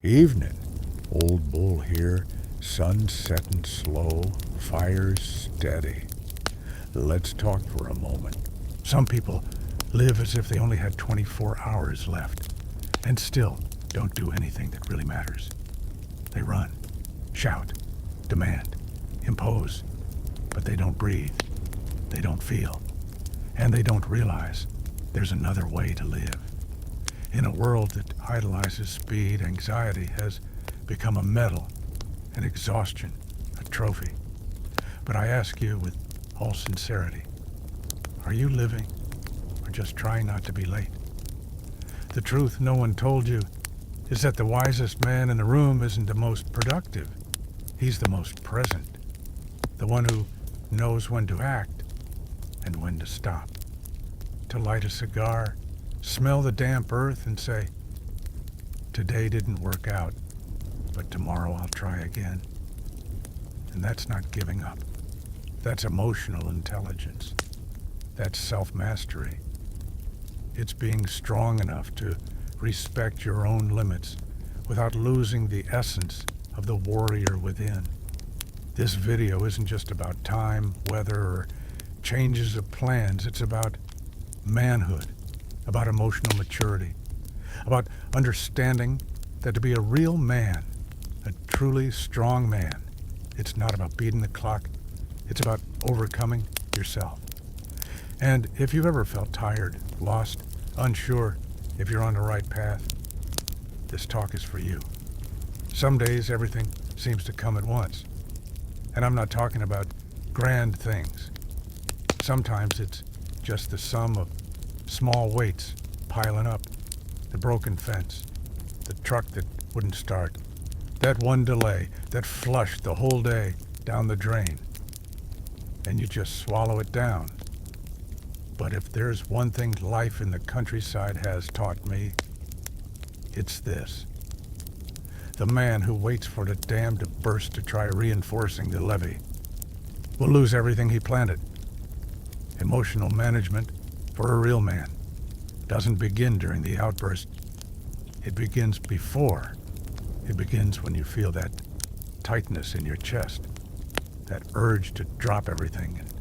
Evening. Old Bull here, sun setting slow, fires steady. Let's talk for a moment. Some people live as if they only had 24 hours left, and still don't do anything that really matters. They run, shout, demand, impose, but they don't breathe, they don't feel, and they don't realize there's another way to live. In a world that idolizes speed, anxiety has become a medal, an exhaustion, a trophy. But I ask you with all sincerity, are you living or just trying not to be late? The truth no one told you is that the wisest man in the room isn't the most productive. He's the most present, the one who knows when to act and when to stop, to light a cigar, smell the damp earth and say, today didn't work out, but tomorrow I'll try again. And that's not giving up. That's emotional intelligence. That's self-mastery. It's being strong enough to respect your own limits without losing the essence of the warrior within. This video isn't just about time, weather, or changes of plans. It's about manhood, about emotional maturity, about understanding that to be a real man, a truly strong man, it's not about beating the clock, it's about overcoming yourself. And if you've ever felt tired, lost, unsure if you're on the right path, this talk is for you. Some days everything seems to come at once. And I'm not talking about grand things. Sometimes it's just the sum of small weights piling up, the broken fence, the truck that wouldn't start, that one delay that flushed the whole day down the drain, and you just swallow it down. But if there's one thing life in the countryside has taught me, it's this. The man who waits for the dam to burst to try reinforcing the levee will lose everything he planted. Emotional management for a real man doesn't begin during the outburst. It begins before. It begins when you feel that tightness in your chest, that urge to drop everything and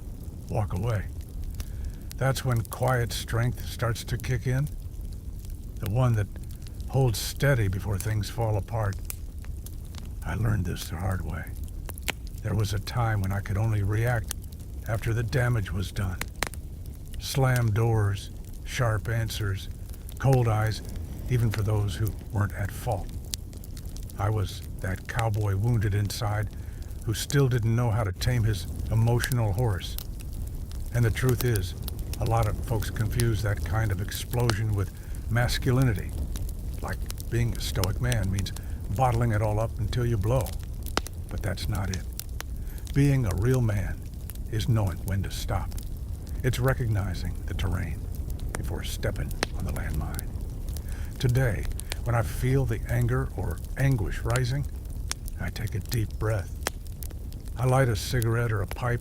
walk away. That's when quiet strength starts to kick in, the one that holds steady before things fall apart. I learned this the hard way. There was a time when I could only react after the damage was done. Slam doors, sharp answers, cold eyes, even for those who weren't at fault. I was that cowboy wounded inside who still didn't know how to tame his emotional horse. And the truth is, a lot of folks confuse that kind of explosion with masculinity. Like being a stoic man means bottling it all up until you blow. But that's not it. Being a real man is knowing when to stop. It's recognizing the terrain before stepping on the landmine. Today, when I feel the anger or anguish rising, I take a deep breath. I light a cigarette or a pipe,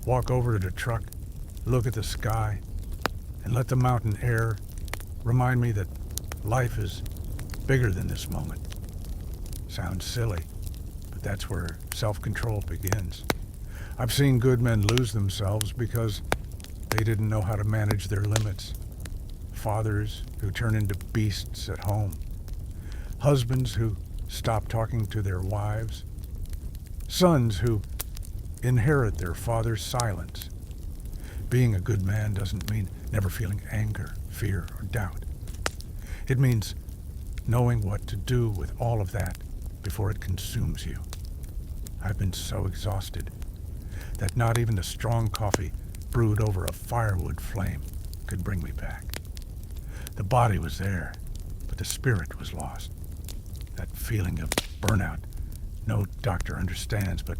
walk over to the truck, look at the sky, and let the mountain air remind me that life is bigger than this moment. Sounds silly, but that's where self-control begins. I've seen good men lose themselves because they didn't know how to manage their limits. Fathers who turn into beasts at home. Husbands who stop talking to their wives. Sons who inherit their father's silence. Being a good man doesn't mean never feeling anger, fear, or doubt. It means knowing what to do with all of that before it consumes you. I've been so exhausted that not even the strong coffee brewed over a firewood flame could bring me back. The body was there, but the spirit was lost. That feeling of burnout no doctor understands, but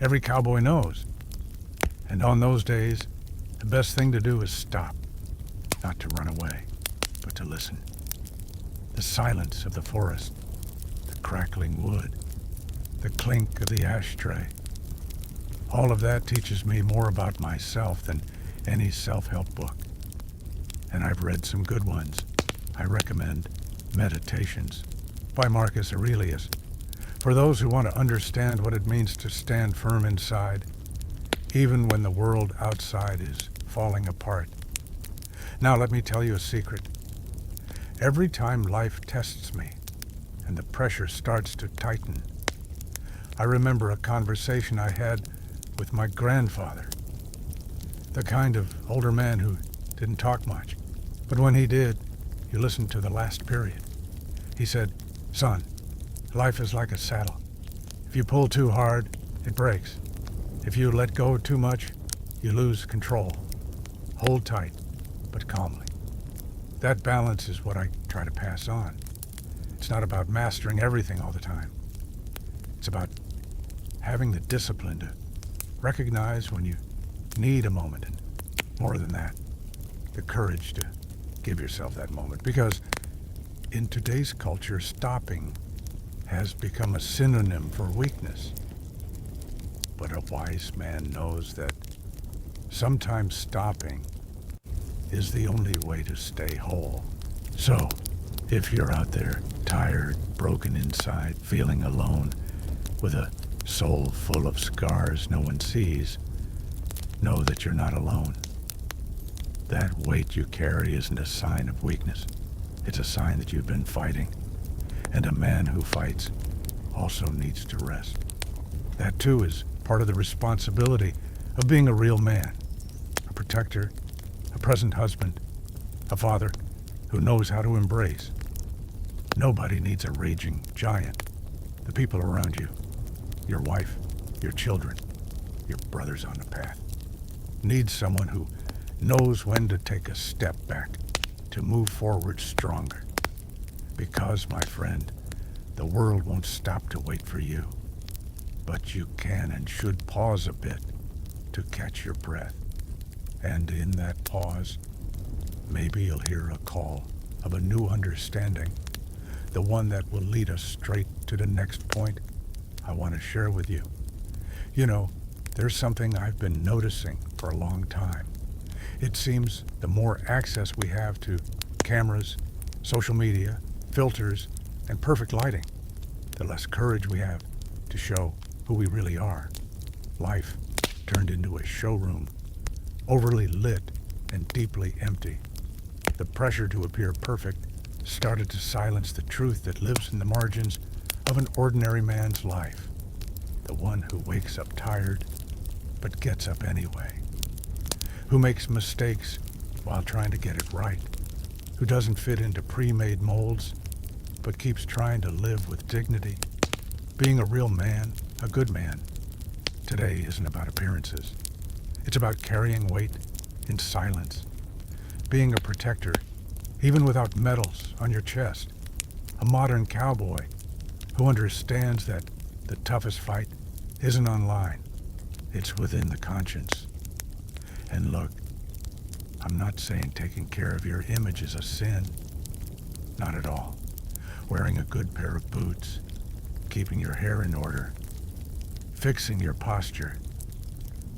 every cowboy knows. And on those days, the best thing to do is stop, not to run away, but to listen. The silence of the forest, the crackling wood, the clink of the ashtray. All of that teaches me more about myself than any self-help book. And I've read some good ones. I recommend Meditations by Marcus Aurelius, for those who want to understand what it means to stand firm inside, even when the world outside is falling apart. Now let me tell you a secret. Every time life tests me and the pressure starts to tighten, I remember a conversation I had with my grandfather, the kind of older man who didn't talk much, but when he did, you listened to the last period. He said, "Son, life is like a saddle. If you pull too hard, it breaks. If you let go too much, you lose control. Hold tight, but calmly." That balance is what I try to pass on. It's not about mastering everything all the time. It's about having the discipline to recognize when you need a moment, and more than that, the courage to give yourself that moment. Because in today's culture, stopping has become a synonym for weakness. But a wise man knows that sometimes stopping is the only way to stay whole. So, if you're out there tired, broken inside, feeling alone, with a soul full of scars no one sees, know that you're not alone. That weight you carry isn't a sign of weakness. It's a sign that you've been fighting. And a man who fights also needs to rest. That too is part of the responsibility of being a real man, a protector, a present husband, a father who knows how to embrace. Nobody needs a raging giant. The people around you, your wife, your children, your brothers on the path, need someone who knows when to take a step back, to move forward stronger. Because, my friend, the world won't stop to wait for you. But you can and should pause a bit to catch your breath. And in that pause, maybe you'll hear a call of a new understanding, the one that will lead us straight to the next point I want to share with you. You know, there's something I've been noticing for a long time. It seems the more access we have to cameras, social media, filters, and perfect lighting, the less courage we have to show who we really are. Life turned into a showroom, overly lit and deeply empty. The pressure to appear perfect started to silence the truth that lives in the margins of an ordinary man's life. The one who wakes up tired, but gets up anyway. Who makes mistakes while trying to get it right. Who doesn't fit into pre-made molds, but keeps trying to live with dignity. Being a real man, a good man, today isn't about appearances. It's about carrying weight in silence. Being a protector, even without medals on your chest. A modern cowboy who understands that the toughest fight isn't online. It's within the conscience. And look, I'm not saying taking care of your image is a sin. Not at all. Wearing a good pair of boots, keeping your hair in order, fixing your posture,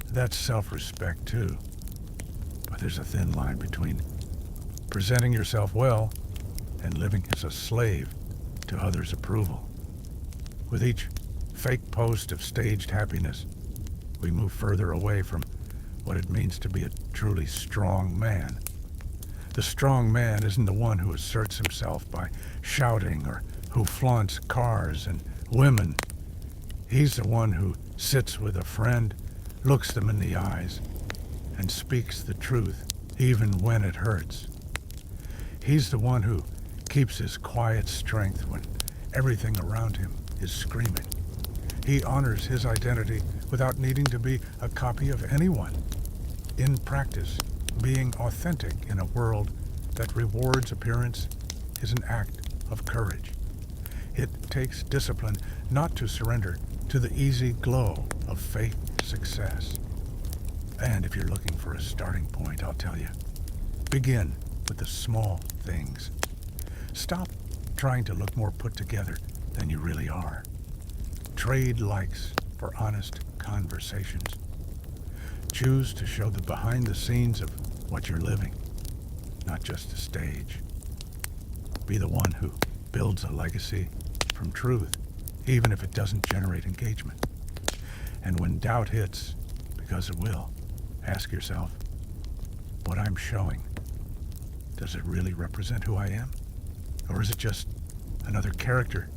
that's self-respect too. But there's a thin line between presenting yourself well and living as a slave to others' approval. With each fake post of staged happiness, we move further away from what it means to be a truly strong man. The strong man isn't the one who asserts himself by shouting or who flaunts cars and women. He's the one who sits with a friend, looks them in the eyes, and speaks the truth, even when it hurts. He's the one who keeps his quiet strength when everything around him is screaming. He honors his identity without needing to be a copy of anyone. In practice, being authentic in a world that rewards appearance is an act of courage. It takes discipline not to surrender to the easy glow of fake success. And if you're looking for a starting point, I'll tell you, begin with the small things. Stop trying to look more put together than you really are. Trade likes for honest conversations. Choose to show the behind the scenes of what you're living, not just a stage. Be the one who builds a legacy from truth, even if it doesn't generate engagement. And when doubt hits, because it will, ask yourself, what I'm showing, does it really represent who I am? Or is it just another character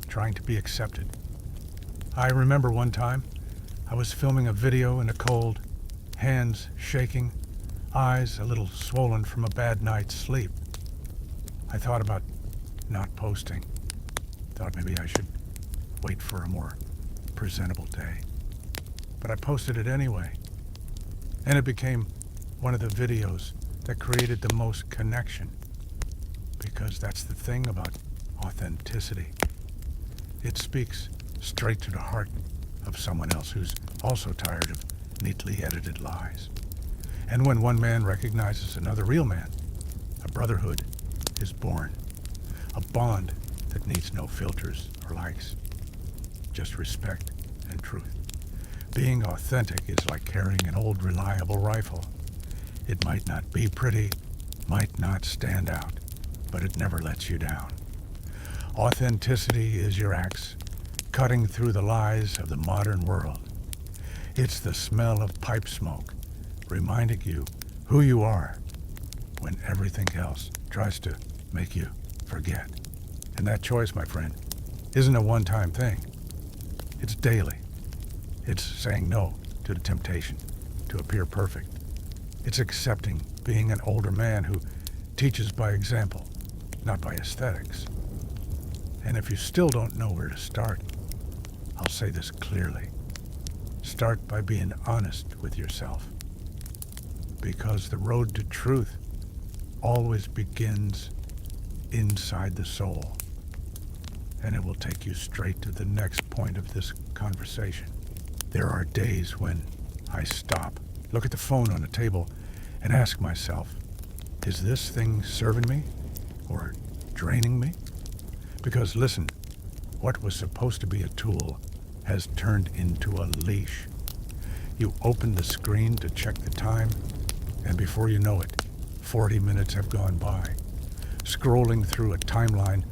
trying to be accepted? I remember one time I was filming a video in the cold, hands shaking, eyes a little swollen from a bad night's sleep. I thought about not posting. Thought maybe I should wait for a more presentable day. But I posted it anyway. And it became one of the videos that created the most connection. Because that's the thing about authenticity. It speaks straight to the heart of someone else who's also tired of neatly edited lies. And when one man recognizes another real man, a brotherhood is born. A bond that needs no filters or likes. Just respect and truth. Being authentic is like carrying an old reliable rifle. It might not be pretty, might not stand out, but it never lets you down. Authenticity is your axe, cutting through the lies of the modern world. It's the smell of pipe smoke, reminding you who you are when everything else tries to make you forget. And that choice, my friend, isn't a one-time thing. It's daily. It's saying no to the temptation to appear perfect. It's accepting being an older man who teaches by example, not by aesthetics. And if you still don't know where to start, I'll say this clearly. Start by being honest with yourself. Because the road to truth always begins inside the soul. And it will take you straight to the next point of this conversation. There are days when I stop, look at the phone on the table, and ask myself, is this thing serving me or draining me? Because listen, what was supposed to be a tool has turned into a leash. You open the screen to check the time, and before you know it, 40 minutes have gone by, scrolling through a timeline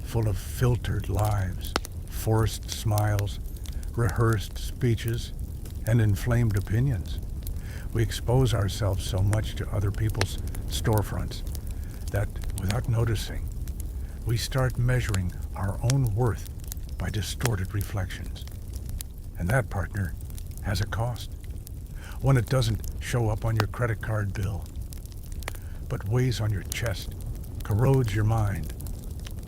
full of filtered lives, forced smiles, rehearsed speeches, and inflamed opinions. We expose ourselves so much to other people's storefronts that, without noticing, we start measuring our own worth by distorted reflections. And that, partner, has a cost. One that doesn't show up on your credit card bill, but weighs on your chest, corrodes your mind,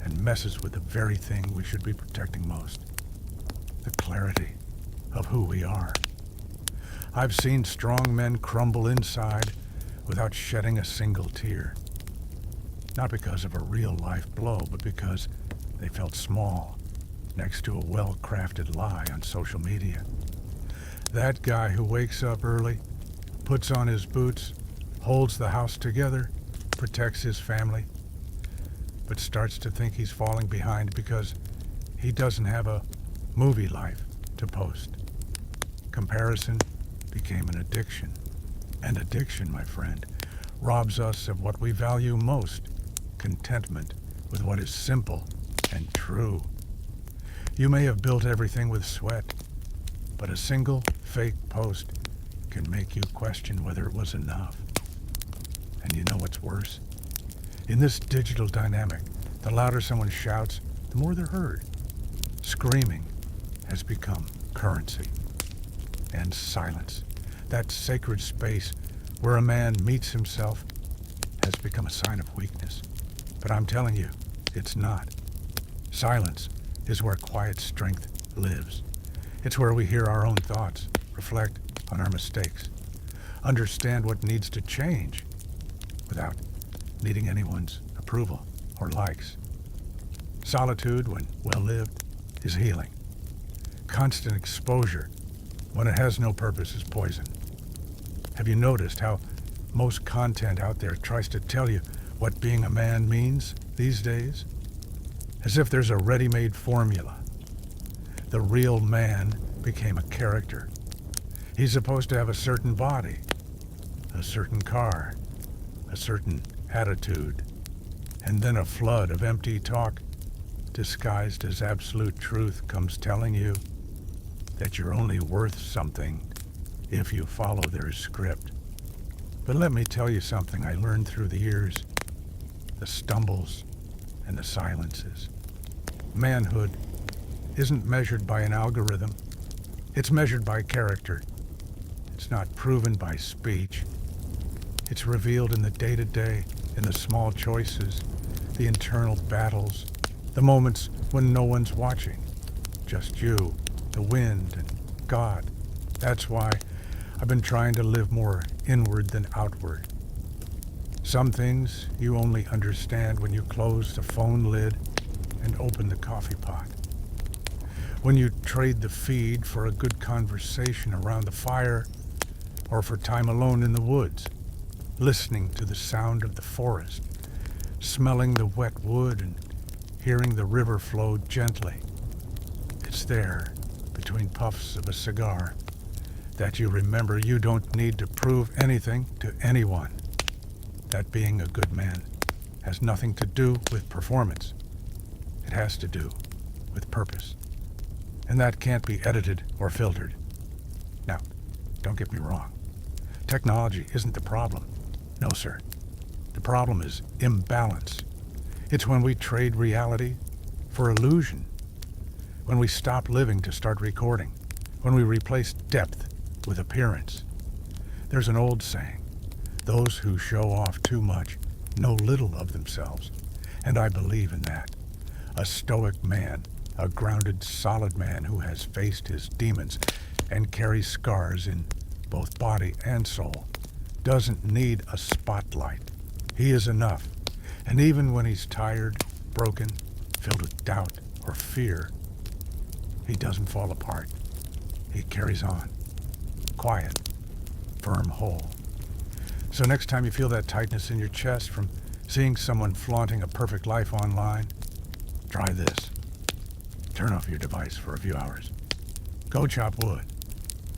and messes with the very thing we should be protecting most. The clarity of who we are. I've seen strong men crumble inside without shedding a single tear. Not because of a real-life blow, but because they felt small next to a well-crafted lie on social media. That guy who wakes up early, puts on his boots, holds the house together, protects his family, but starts to think he's falling behind because he doesn't have a movie life to post. Comparison became an addiction. And addiction, my friend, robs us of what we value most, contentment with what is simple and true. You may have built everything with sweat, but a single fake post can make you question whether it was enough. And you know what's worse? In this digital dynamic, the louder someone shouts, the more they're heard. Screaming has become currency. And silence, that sacred space where a man meets himself, has become a sign of weakness. But I'm telling you, it's not. Silence is where quiet strength lives. It's where we hear our own thoughts, reflect on our mistakes, understand what needs to change without needing anyone's approval or likes. Solitude, when well-lived, is healing. Constant exposure, when it has no purpose, is poison. Have you noticed how most content out there tries to tell you what being a man means these days? As if there's a ready-made formula. The real man became a character. He's supposed to have a certain body, a certain car, a certain attitude, and then a flood of empty talk disguised as absolute truth, comes telling you that you're only worth something if you follow their script. But let me tell you something I learned through the years, the stumbles and the silences. Manhood isn't measured by an algorithm. It's measured by character. It's not proven by speech. It's revealed in the day-to-day, in the small choices, the internal battles, the moments when no one's watching. Just you, the wind, and God. That's why I've been trying to live more inward than outward. Some things you only understand when you close the phone lid and open the coffee pot. When you trade the feed for a good conversation around the fire, or for time alone in the woods, listening to the sound of the forest, smelling the wet wood and hearing the river flow gently. It's there, between puffs of a cigar, that you remember you don't need to prove anything to anyone. That being a good man has nothing to do with performance. It has to do with purpose. And that can't be edited or filtered. Now, don't get me wrong. Technology isn't the problem. No, sir. The problem is imbalance. It's when we trade reality for illusion. When we stop living to start recording. When we replace depth with appearance. There's an old saying, those who show off too much know little of themselves. And I believe in that. A stoic man, a grounded, solid man who has faced his demons and carries scars in both body and soul, doesn't need a spotlight. He is enough. And even when he's tired, broken, filled with doubt or fear, he doesn't fall apart. He carries on. Quiet, firm, whole. So next time you feel that tightness in your chest from seeing someone flaunting a perfect life online, try this. Turn off your device for a few hours. Go chop wood.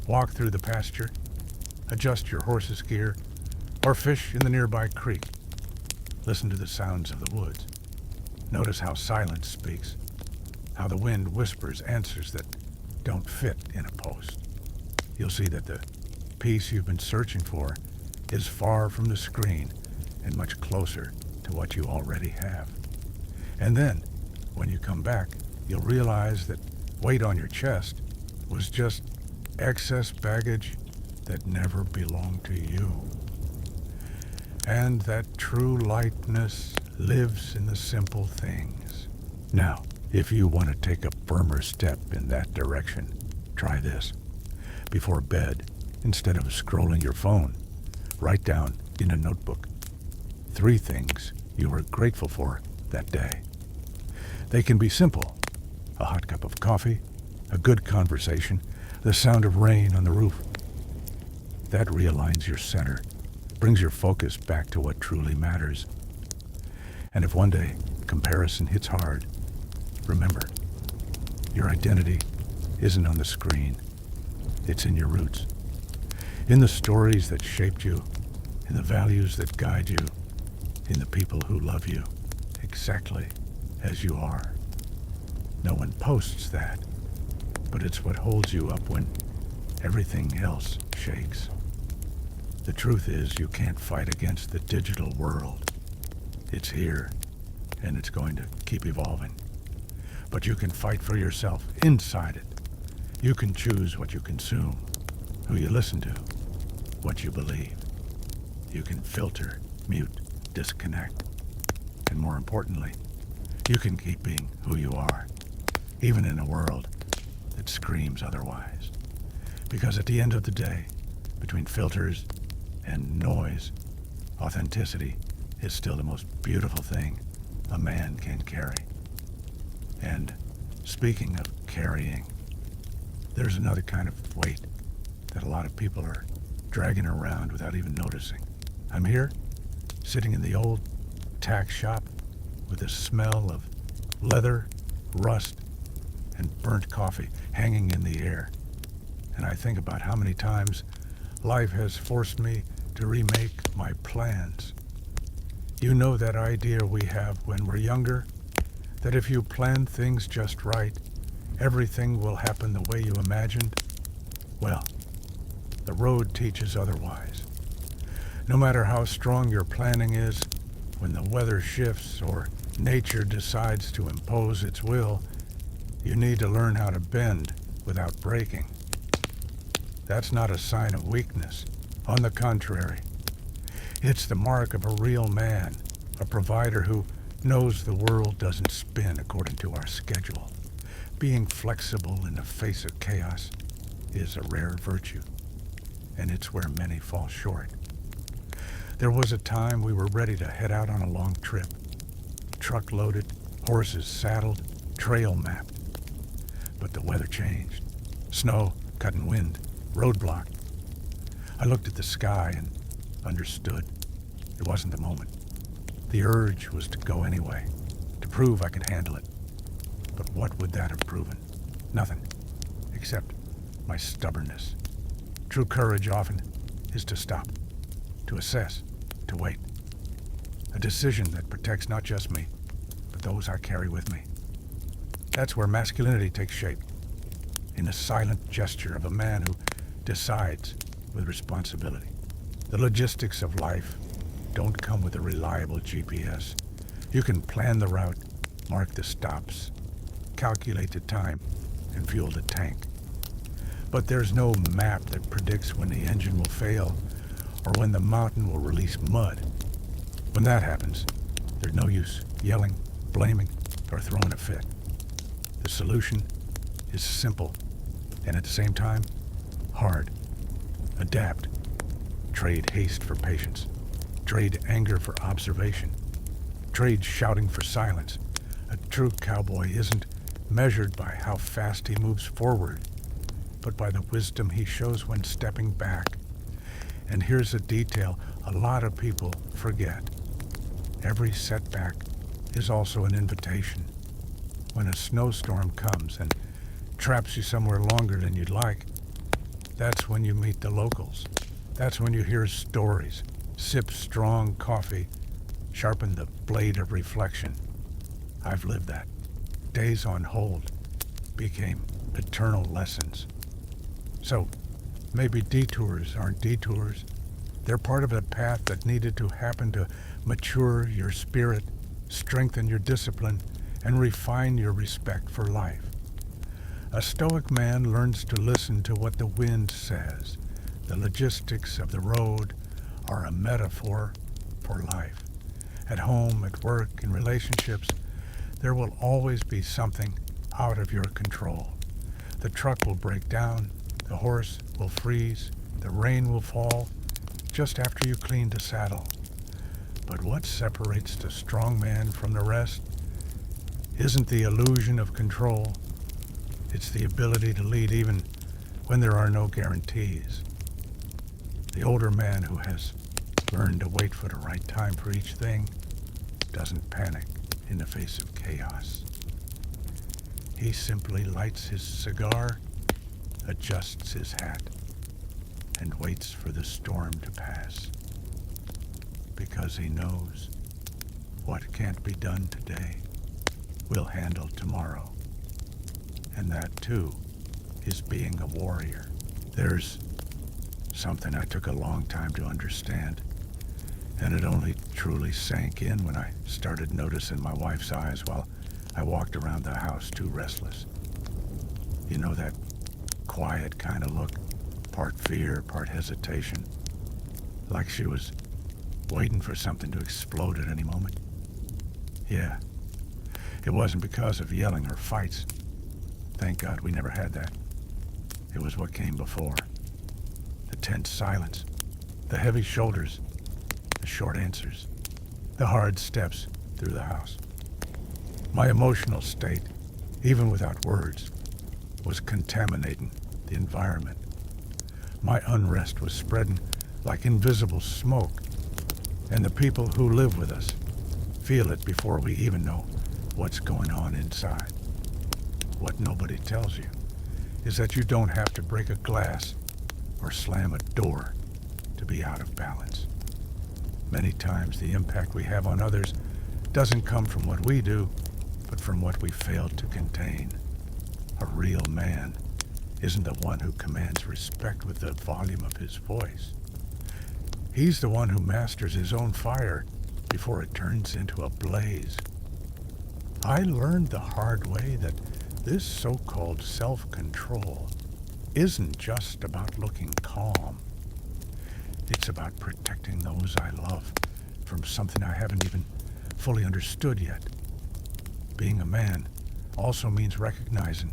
Walk through the pasture. Adjust your horse's gear. Or fish in the nearby creek. Listen to the sounds of the woods. Notice how silence speaks. How the wind whispers answers that don't fit in a post. You'll see that the peace you've been searching for is far from the screen and much closer to what you already have. And then, when you come back, you'll realize that weight on your chest was just excess baggage that never belonged to you. And that true lightness lives in the simple things. Now, if you want to take a firmer step in that direction, try this. Before bed, instead of scrolling your phone, write down in a notebook 3 things you were grateful for that day. They can be simple. A hot cup of coffee, a good conversation, the sound of rain on the roof. That realigns your center, brings your focus back to what truly matters. And if one day comparison hits hard, remember, your identity isn't on the screen. It's in your roots, in the stories that shaped you, in the values that guide you, in the people who love you exactly as you are. No one posts that, but it's what holds you up when everything else shakes. The truth is, you can't fight against the digital world. It's here, and it's going to keep evolving. But you can fight for yourself inside it. You can choose what you consume, who you listen to, what you believe. You can filter, mute, disconnect. And more importantly, you can keep being who you are, even in a world that screams otherwise. Because at the end of the day, between filters and noise, authenticity is still the most beautiful thing a man can carry. And speaking of carrying, there's another kind of weight that a lot of people are dragging around without even noticing. I'm here, sitting in the old tack shop with the smell of leather, rust, and burnt coffee hanging in the air. And I think about how many times life has forced me to remake my plans. You know that idea we have when we're younger? that if you plan things just right, everything will happen the way you imagined? Well, the road teaches otherwise. No matter how strong your planning is, when the weather shifts or nature decides to impose its will, you need to learn how to bend without breaking. That's not a sign of weakness. On the contrary, it's the mark of a real man, a provider who knows the world doesn't spin according to our schedule. Being flexible in the face of chaos is a rare virtue, and it's where many fall short. There was a time we were ready to head out on a long trip. Truck loaded, horses saddled, trail mapped. But the weather changed. Snow, cutting wind, roadblock. I looked at the sky and understood. It wasn't the moment. The urge was to go anyway, to prove I could handle it. But what would that have proven? Nothing, except my stubbornness. True courage often is to stop, to assess, to wait. A decision that protects not just me, but those I carry with me. That's where masculinity takes shape, in the silent gesture of a man who decides with responsibility. The logistics of life don't come with a reliable GPS. You can plan the route, mark the stops, calculate the time, and fuel the tank. But there's no map that predicts when the engine will fail or when the mountain will release mud. When that happens, there's no use yelling, blaming, or throwing a fit. The solution is simple and at the same time, hard. Adapt. Trade haste for patience. Trade anger for observation. Trade shouting for silence. A true cowboy isn't measured by how fast he moves forward, but by the wisdom he shows when stepping back. And here's a detail a lot of people forget. Every setback is also an invitation. When a snowstorm comes and traps you somewhere longer than you'd like, that's when you meet the locals. That's when you hear stories, sip strong coffee, sharpen the blade of reflection. I've lived that. Days on hold became eternal lessons. So, maybe detours aren't detours. They're part of a path that needed to happen to mature your spirit, strengthen your discipline, and refine your respect for life. A Stoic man learns to listen to what the wind says. The logistics of the road are a metaphor for life. At home, at work, in relationships, there will always be something out of your control. The truck will break down, the horse will freeze, the rain will fall just after you clean the saddle. But what separates the strong man from the rest isn't the illusion of control. It's the ability to lead even when there are no guarantees. The older man who has learned to wait for the right time for each thing doesn't panic in the face of chaos. He simply lights his cigar, adjusts his hat, and waits for the storm to pass. Because he knows what can't be done today, we'll handle tomorrow. And that, too, is being a warrior. There's something I took a long time to understand, and it only truly sank in when I started noticing my wife's eyes while I walked around the house too restless. You know, that quiet kind of look, part fear, part hesitation, like she was waiting for something to explode at any moment. Yeah, it wasn't because of yelling or fights. Thank God we never had that. It was what came before. The tense silence, the heavy shoulders, the short answers, the hard steps through the house. My emotional state, even without words, was contaminating the environment. My unrest was spreading like invisible smoke, and the people who live with us feel it before we even know what's going on inside. What nobody tells you is that you don't have to break a glass or slam a door to be out of balance. Many times the impact we have on others doesn't come from what we do, but from what we failed to contain. A real man isn't the one who commands respect with the volume of his voice. He's the one who masters his own fire before it turns into a blaze. I learned the hard way that this so-called self-control isn't just about looking calm. It's about protecting those I love from something I haven't even fully understood yet. Being a man also means recognizing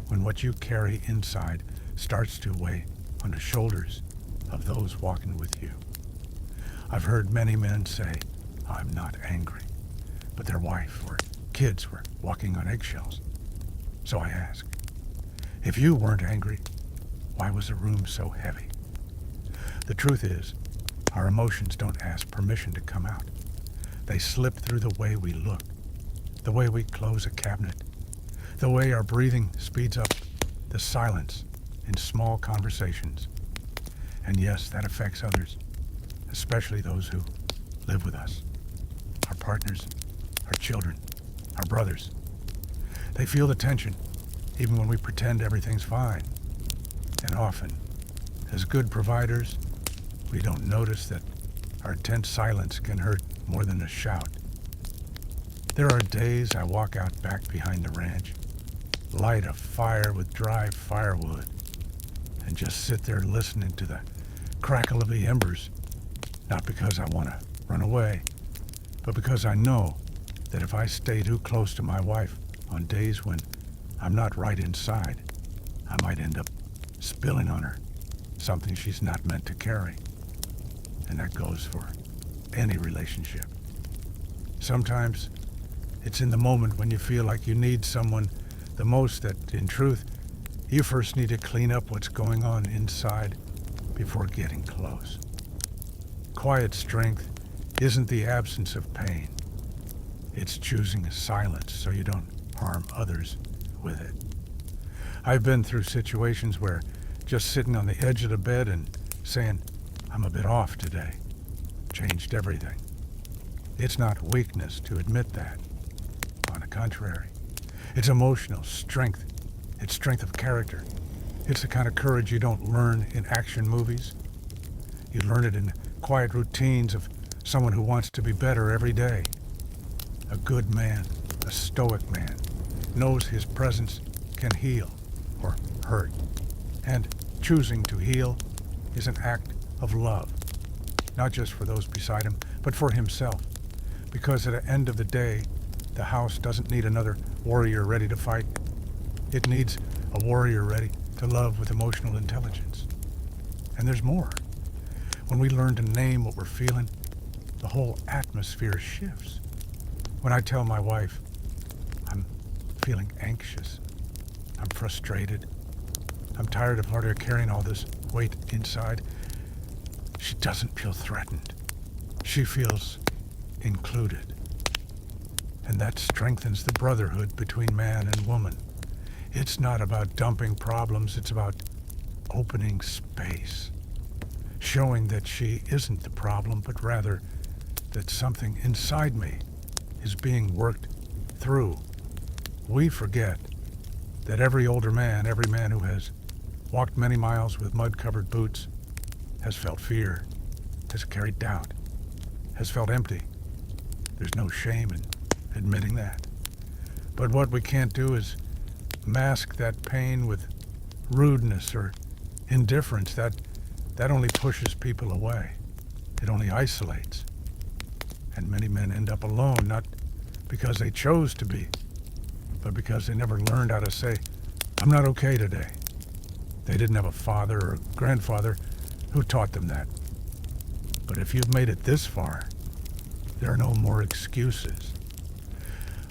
when what you carry inside starts to weigh on the shoulders of those walking with you. I've heard many men say, "I'm not angry," but their wife or kids were walking on eggshells. So I ask, if you weren't angry, why was the room so heavy? The truth is, our emotions don't ask permission to come out. They slip through the way we look, the way we close a cabinet, the way our breathing speeds up, the silence in small conversations. And yes, that affects others, especially those who live with us, our partners, our children, our brothers. They feel the tension, even when we pretend everything's fine. And often, as good providers, we don't notice that our tense silence can hurt more than a shout. There are days I walk out back behind the ranch, light a fire with dry firewood, and just sit there listening to the crackle of the embers, not because I want to run away, but because I know that if I stay too close to my wife on days when I'm not right inside, I might end up spilling on her something she's not meant to carry. And that goes for any relationship. Sometimes it's in the moment when you feel like you need someone the most that, in truth, you first need to clean up what's going on inside before getting close. Quiet strength isn't the absence of pain. It's choosing silence so you don't harm others with it. I've been through situations where just sitting on the edge of the bed and saying, "I'm a bit off today," changed everything. It's not weakness to admit that. On the contrary, it's emotional strength. It's strength of character. It's the kind of courage you don't learn in action movies. You learn it in quiet routines of someone who wants to be better every day. A good man, a stoic man, knows his presence can heal or hurt. And choosing to heal is an act of love, not just for those beside him, but for himself. Because at the end of the day, the house doesn't need another warrior ready to fight. It needs a warrior ready to love with emotional intelligence. And there's more. When we learn to name what we're feeling, the whole atmosphere shifts. When I tell my wife, "I'm feeling anxious, I'm frustrated, I'm tired of hardly carrying all this weight inside," she doesn't feel threatened. She feels included. And that strengthens the brotherhood between man and woman. It's not about dumping problems, it's about opening space. Showing that she isn't the problem, but rather that something inside me is being worked through. We forget that every older man, every man who has walked many miles with mud-covered boots, has felt fear, has carried doubt, has felt empty. There's no shame in admitting that. But what we can't do is mask that pain with rudeness or indifference. That only pushes people away. It only isolates. And many men end up alone, not because they chose to be, but because they never learned how to say, "I'm not okay today." They didn't have a father or a grandfather who taught them that. But if you've made it this far, there are no more excuses.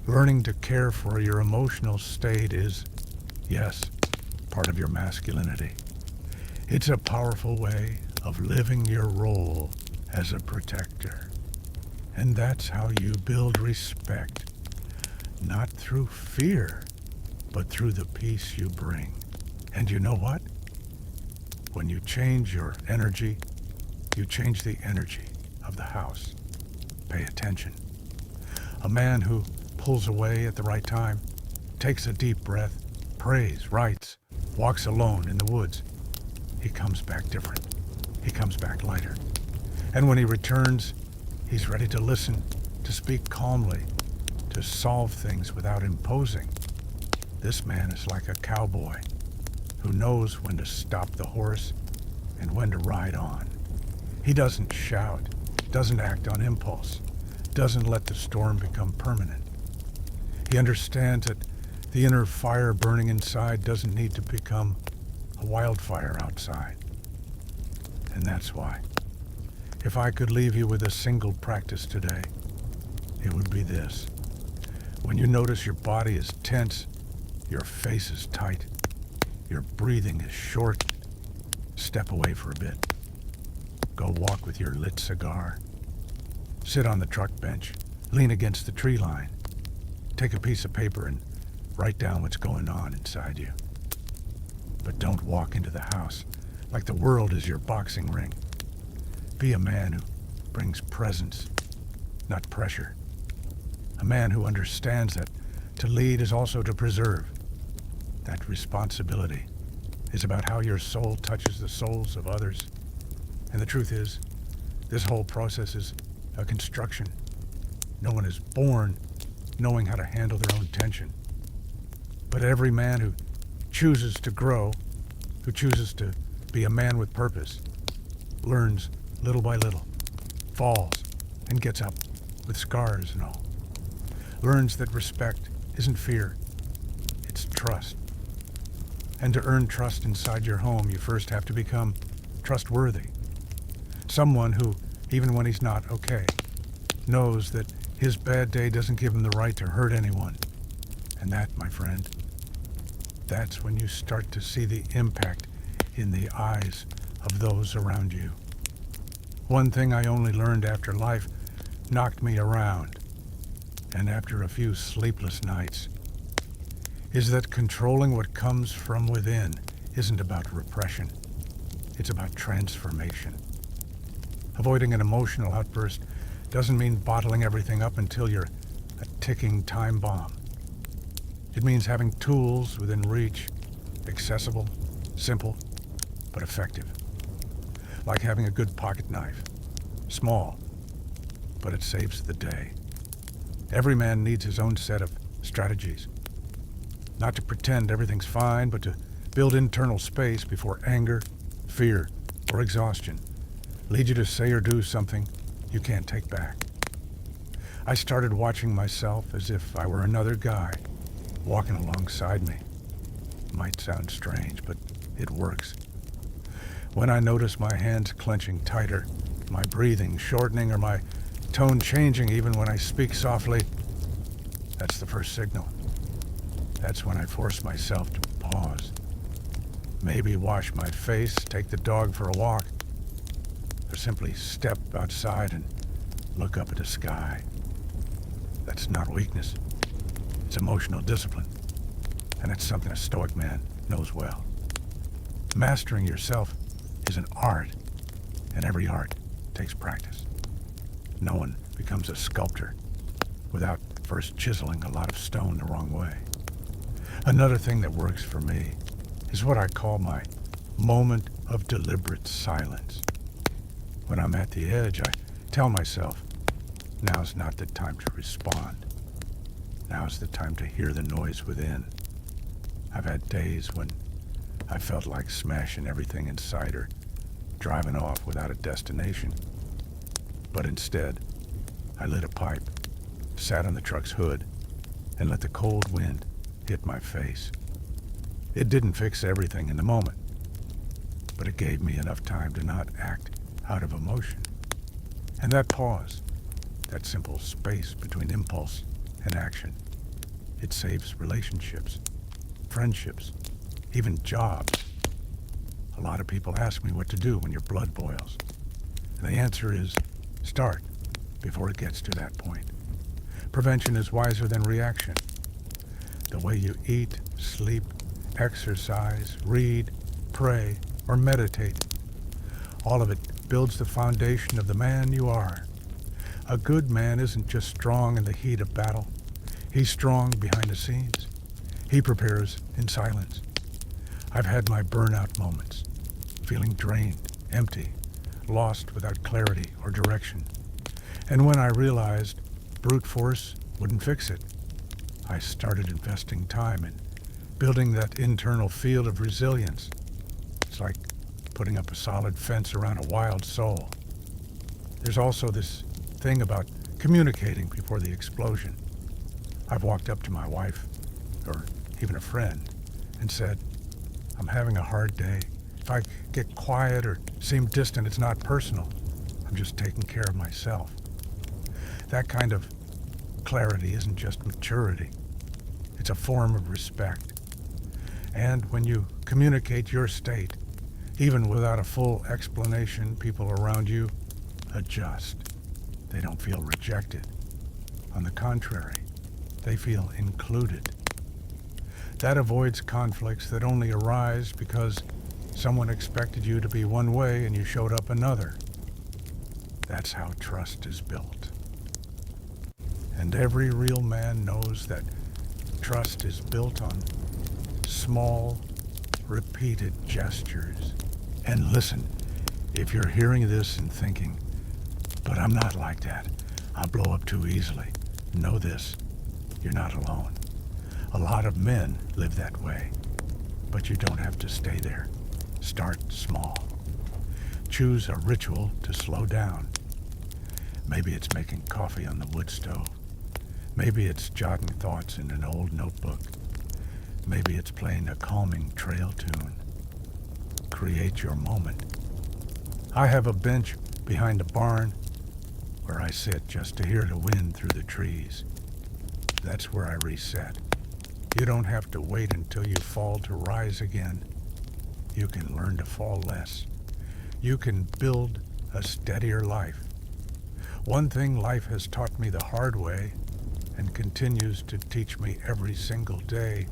Learning to care for your emotional state is, yes, part of your masculinity. It's a powerful way of living your role as a protector. And that's how you build respect, not through fear, but through the peace you bring. And you know what? When you change your energy, you change the energy of the house. Pay attention. A man who pulls away at the right time, takes a deep breath, prays, writes, walks alone in the woods. He comes back different. He comes back lighter. And when he returns, he's ready to listen, to speak calmly, to solve things without imposing. This man is like a cowboy who knows when to stop the horse and when to ride on. He doesn't shout, doesn't act on impulse, doesn't let the storm become permanent. He understands that the inner fire burning inside doesn't need to become a wildfire outside. And that's why, if I could leave you with a single practice today, it would be this. When you notice your body is tense, your face is tight, your breathing is short, step away for a bit. Go walk with your lit cigar. Sit on the truck bench, lean against the tree line. Take a piece of paper and write down what's going on inside you. But don't walk into the house like the world is your boxing ring. Be a man who brings presence, not pressure. A man who understands that to lead is also to preserve. That responsibility is about how your soul touches the souls of others. And the truth is, this whole process is a construction. No one is born knowing how to handle their own tension. But every man who chooses to grow, who chooses to be a man with purpose, learns little by little, falls and gets up with scars and all. Learns that respect isn't fear, it's trust. And to earn trust inside your home, you first have to become trustworthy. Someone who, even when he's not okay, knows that his bad day doesn't give him the right to hurt anyone. And that, my friend, that's when you start to see the impact in the eyes of those around you. One thing I only learned after life knocked me around, and after a few sleepless nights, is that controlling what comes from within isn't about repression. It's about transformation. Avoiding an emotional outburst doesn't mean bottling everything up until you're a ticking time bomb. It means having tools within reach, accessible, simple, but effective. Like having a good pocket knife. Small, but it saves the day. Every man needs his own set of strategies. Not to pretend everything's fine, but to build internal space before anger, fear, or exhaustion lead you to say or do something you can't take back. I started watching myself as if I were another guy walking alongside me. Might sound strange, but it works. When I notice my hands clenching tighter, my breathing shortening, or my tone changing even when I speak softly, that's the first signal. That's when I force myself to pause. Maybe wash my face, take the dog for a walk, or simply step outside and look up at the sky. That's not weakness. It's emotional discipline. And it's something a Stoic man knows well. Mastering yourself is an art, and every art takes practice. No one becomes a sculptor without first chiseling a lot of stone the wrong way. Another thing that works for me is what I call my moment of deliberate silence. When I'm at the edge, I tell myself, now's not the time to respond. Now's the time to hear the noise within. I've had days when I felt like smashing everything in sight or driving off without a destination. But instead, I lit a pipe, sat on the truck's hood, and let the cold wind hit my face. It didn't fix everything in the moment, but it gave me enough time to not act out of emotion. And that pause, that simple space between impulse and action, it saves relationships, friendships, even jobs. A lot of people ask me what to do when your blood boils. And the answer is start before it gets to that point. Prevention is wiser than reaction. The way you eat, sleep, exercise, read, pray, or meditate, all of it builds the foundation of the man you are. A good man isn't just strong in the heat of battle. He's strong behind the scenes. He prepares in silence. I've had my burnout moments, feeling drained, empty, lost without clarity or direction. And when I realized brute force wouldn't fix it, I started investing time in building that internal field of resilience. It's like putting up a solid fence around a wild soul. There's also this thing about communicating before the explosion. I've walked up to my wife, or even a friend, and said, I'm having a hard day. If I get quiet or seem distant, it's not personal. I'm just taking care of myself. That kind of clarity isn't just maturity. It's a form of respect. And when you communicate your state, even without a full explanation, people around you adjust. They don't feel rejected. On the contrary, they feel included. That avoids conflicts that only arise because someone expected you to be one way and you showed up another. That's how trust is built. And every real man knows that trust is built on small, repeated gestures. And listen, if you're hearing this and thinking, but I'm not like that, I blow up too easily, know this, you're not alone. A lot of men live that way, but you don't have to stay there. Start small. Choose a ritual to slow down. Maybe it's making coffee on the wood stove. Maybe it's jotting thoughts in an old notebook. Maybe it's playing a calming trail tune. Create your moment. I have a bench behind the barn where I sit just to hear the wind through the trees. That's where I reset. You don't have to wait until you fall to rise again. You can learn to fall less. You can build a steadier life. One thing life has taught me the hard way, and continues to teach me every single day,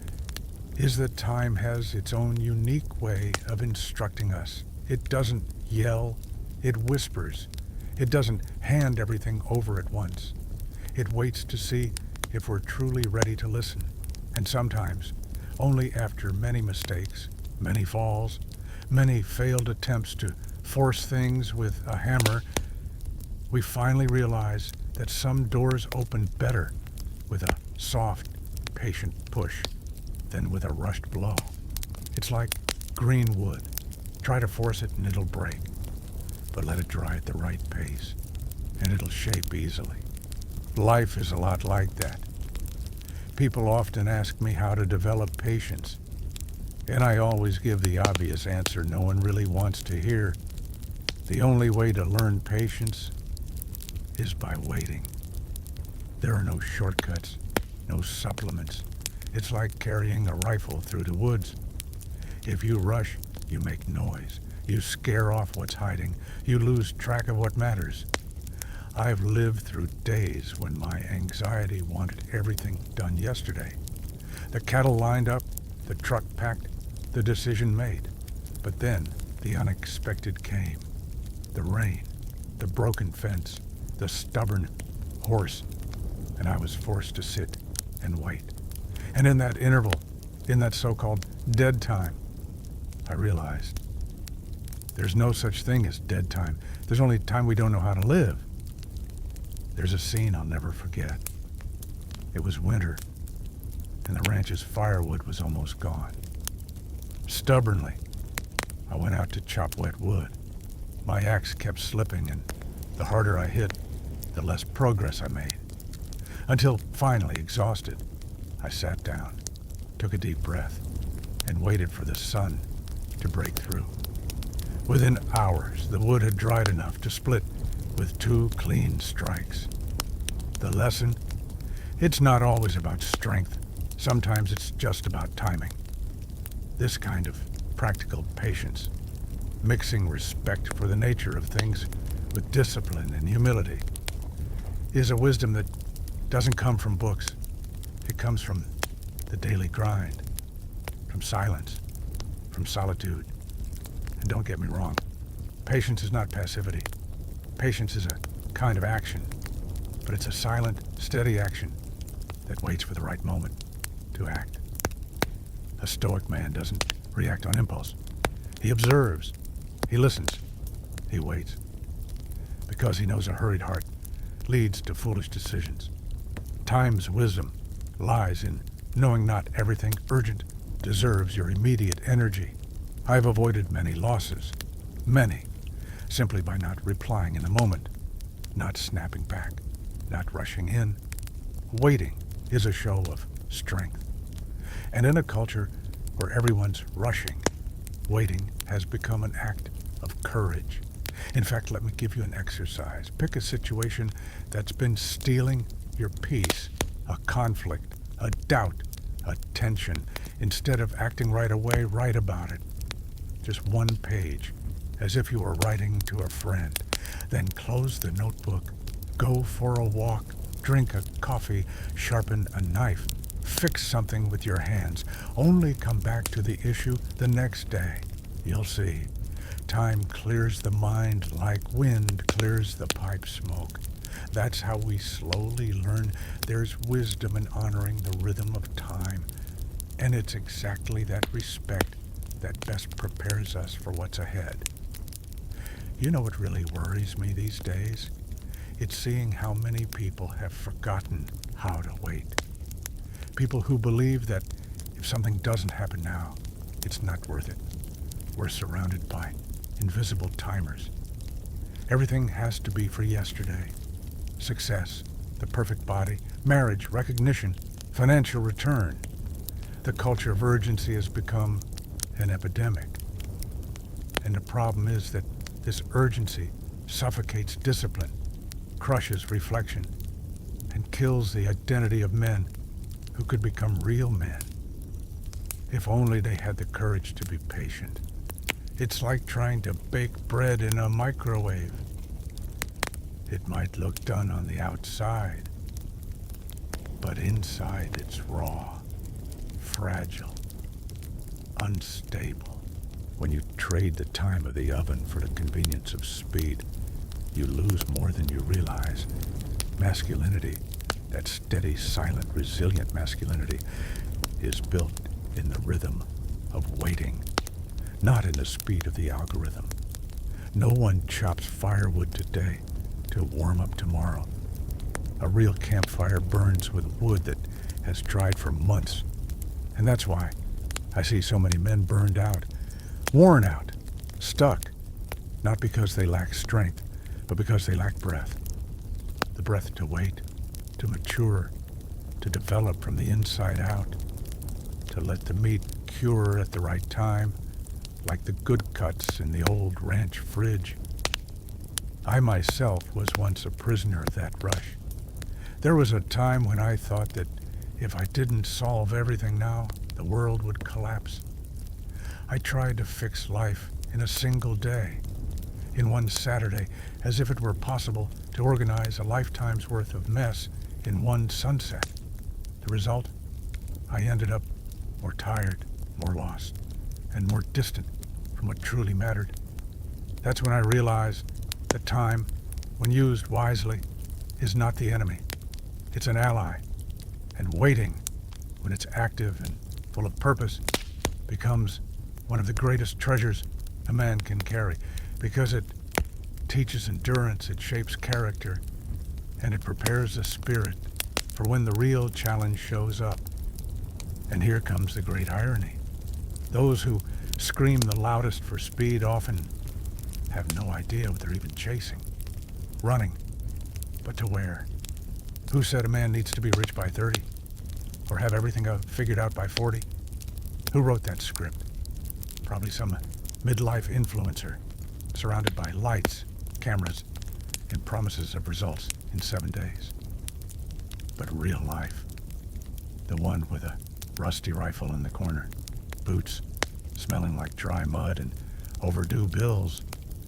is that time has its own unique way of instructing us. It doesn't yell, it whispers. It doesn't hand everything over at once. It waits to see if we're truly ready to listen. And sometimes, only after many mistakes, many falls, many failed attempts to force things with a hammer, we finally realize that some doors open better with a soft, patient push than with a rushed blow. It's like green wood. Try to force it and it'll break, but let it dry at the right pace, and it'll shape easily. Life is a lot like that. People often ask me how to develop patience, and I always give the obvious answer no one really wants to hear. The only way to learn patience is by waiting. There are no shortcuts, no supplements. It's like carrying a rifle through the woods. If you rush, you make noise. You scare off what's hiding. You lose track of what matters. I've lived through days when my anxiety wanted everything done yesterday. The cattle lined up, the truck packed, the decision made. But then the unexpected came. The rain, the broken fence, the stubborn horse, and I was forced to sit and wait. And in that interval, in that so-called dead time, I realized there's no such thing as dead time. There's only time we don't know how to live. There's a scene I'll never forget. It was winter, and the ranch's firewood was almost gone. Stubbornly, I went out to chop wet wood. My axe kept slipping, and the harder I hit, the less progress I made. Until finally, exhausted, I sat down, took a deep breath, and waited for the sun to break through. Within hours, the wood had dried enough to split with 2 clean strikes. The lesson? It's not always about strength. Sometimes it's just about timing. This kind of practical patience, mixing respect for the nature of things with discipline and humility, is a wisdom that doesn't come from books. It comes from the daily grind, from silence, from solitude. And don't get me wrong, patience is not passivity. Patience is a kind of action, but it's a silent, steady action. that waits for the right moment to act. A Stoic man doesn't react on impulse. He observes, he listens, he waits, because he knows a hurried heart leads to foolish decisions. Time's wisdom lies in knowing not everything urgent deserves your immediate energy. I've avoided many losses, many, simply by not replying in the moment, not snapping back, not rushing in. Waiting is a show of strength. And in a culture where everyone's rushing, waiting has become an act of courage. In fact, let me give you an exercise. Pick a situation that's been stealing your peace, a conflict, a doubt, a tension. Instead of acting right away, write about it. Just one page, as if you were writing to a friend. Then close the notebook, go for a walk, drink a coffee, sharpen a knife, fix something with your hands. Only come back to the issue the next day. You'll see. Time clears the mind like wind clears the pipe smoke. That's how we slowly learn there's wisdom in honoring the rhythm of time. And it's exactly that respect that best prepares us for what's ahead. You know what really worries me these days? It's seeing how many people have forgotten how to wait. People who believe that if something doesn't happen now, it's not worth it. We're surrounded by invisible timers. Everything has to be for yesterday. Success, the perfect body, marriage, recognition, financial return. The culture of urgency has become an epidemic. And the problem is that this urgency suffocates discipline, crushes reflection, and kills the identity of men who could become real men. If only they had the courage to be patient. It's like trying to bake bread in a microwave. It might look done on the outside, but inside it's raw, fragile, unstable. When you trade the time of the oven for the convenience of speed, you lose more than you realize. Masculinity, that steady, silent, resilient masculinity, is built in the rhythm of waiting, not in the speed of the algorithm. No one chops firewood today to warm up tomorrow. A real campfire burns with wood that has dried for months. And that's why I see so many men burned out, worn out, stuck, not because they lack strength, but because they lack breath. The breath to wait, to mature, to develop from the inside out, to let the meat cure at the right time, like the good cuts in the old ranch fridge. I myself was once a prisoner of that rush. There was a time when I thought that if I didn't solve everything now, the world would collapse. I tried to fix life in a single day, in one Saturday, as if it were possible to organize a lifetime's worth of mess in one sunset. The result? I ended up more tired, more lost, and more distant from what truly mattered. That's when I realized that time, when used wisely, is not the enemy. It's an ally. And waiting, when it's active and full of purpose, becomes one of the greatest treasures a man can carry, because it teaches endurance, it shapes character, and it prepares the spirit for when the real challenge shows up. And here comes the great irony. Those who scream the loudest for speed often have no idea what they're even chasing. Running, but to where? Who said a man needs to be rich by 30? Or have everything figured out by 40? Who wrote that script? Probably some midlife influencer, surrounded by lights, cameras, and promises of results in 7 days. But real life, the one with a rusty rifle in the corner, boots smelling like dry mud, and overdue bills